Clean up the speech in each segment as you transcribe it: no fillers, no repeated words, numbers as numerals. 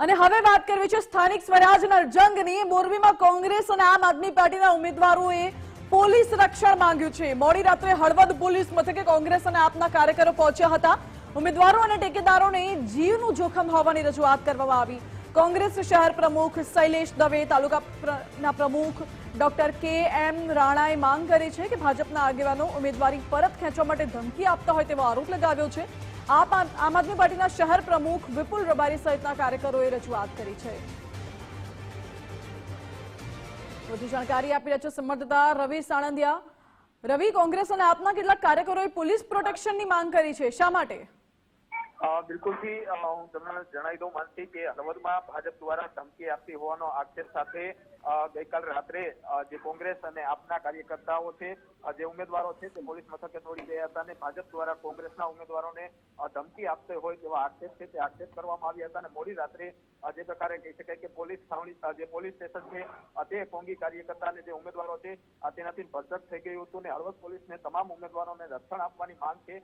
અને હવે વાત કરવી છે સ્થાનિક સ્વરાજના જંગની। મોરબીમાં કોંગ્રેસ અને આમ આદમી પાર્ટીના ઉમેદવારોએ પોલીસ રક્ષણ માંગ્યું છે। મોડી રાત્રે હળવદ પોલીસ મથકે કોંગ્રેસ અને આપના કાર્યકરો પહોંચ્યા હતા। ઉમેદવારો અને ટેકેદારોને જીવનું જોખમ હોવાની રજૂઆત કરવામાં આવી। કોંગ્રેસ શહેર પ્રમુખ શૈલેષ દવે, તાલુકાના પ્રમુખ ડોક્ટર કે.એમ. રાણાએ માંગ કરી છે કે ભાજપના આગેવાનો ઉમેદવારી પરત ખેંચવા માટે ધમકી આપતા હોય તેવો આરોપ લગાવ્યો છે। આમ આદમી પાર્ટીના શહેર પ્રમુખ વિપુલ રબારી સહિતના કાર્યકરોએ રજૂઆત કરી છે। વધુ જાણકારી આપી રહ્યા છે સંવાદદાતા રવિ સાણંદિયા। રવિ, કોંગ્રેસ અને આપના કેટલાક કાર્યકરોએ પોલીસ પ્રોટેક્શનની માંગ કરી છે, શા માટે? બિલકુલથી હું તમને જણાવી દઉં માનસી કે હળવદમાં ભાજપ દ્વારા ધમકી આપતી હોવાનો આક્ષેપ સાથે ગઈકાલ રાત્રે જે કોંગ્રેસ અને આપના કાર્યકર્તાઓ છે, જે ઉમેદવારો છે તે પોલીસ મથકે દોડી ગયા હતા અને ભાજપ દ્વારા કોંગ્રેસના ઉમેદવારોને ધમકી આપતો હોય તેવા આક્ષેપ છે તે આક્ષેપ કરવામાં આવ્યા હતા। અને મોડી રાત્રે જે પ્રકારે કહી શકાય કે પોલીસ છાવણી જે પોલીસ સ્ટેશન છે તે કોંગી કાર્યકર્તા અને જે ઉમેદવારો છે તેનાથી ભરચક થઈ ગયું હતું અને હળવદ પોલીસને તમામ ઉમેદવારોને રક્ષણ આપવાની માંગ છે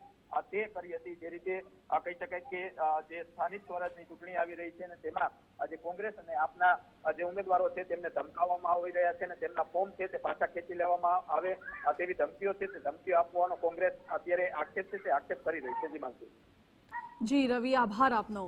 તે કરી હતી। જે રીતે કહી શકાય કે જે સ્થાનિક સ્વરાજની ચૂંટણી આવી રહી છે અને તેમાં જે કોંગ્રેસ અને આપના જે ઉમેદવારો છે તેમને ધમકાવવામાં આવી રહ્યા છે અને તેમના ફોર્મ છે તે પાછા ખેંચી લેવામાં આવે તેવી ધમકીઓ છે તે ધમકીઓ આપવાનો કોંગ્રેસ અત્યારે આક્ષેપ છે તે આક્ષેપ કરી રહી છે। જી માંગી। જી રવિ, આભાર આપનો।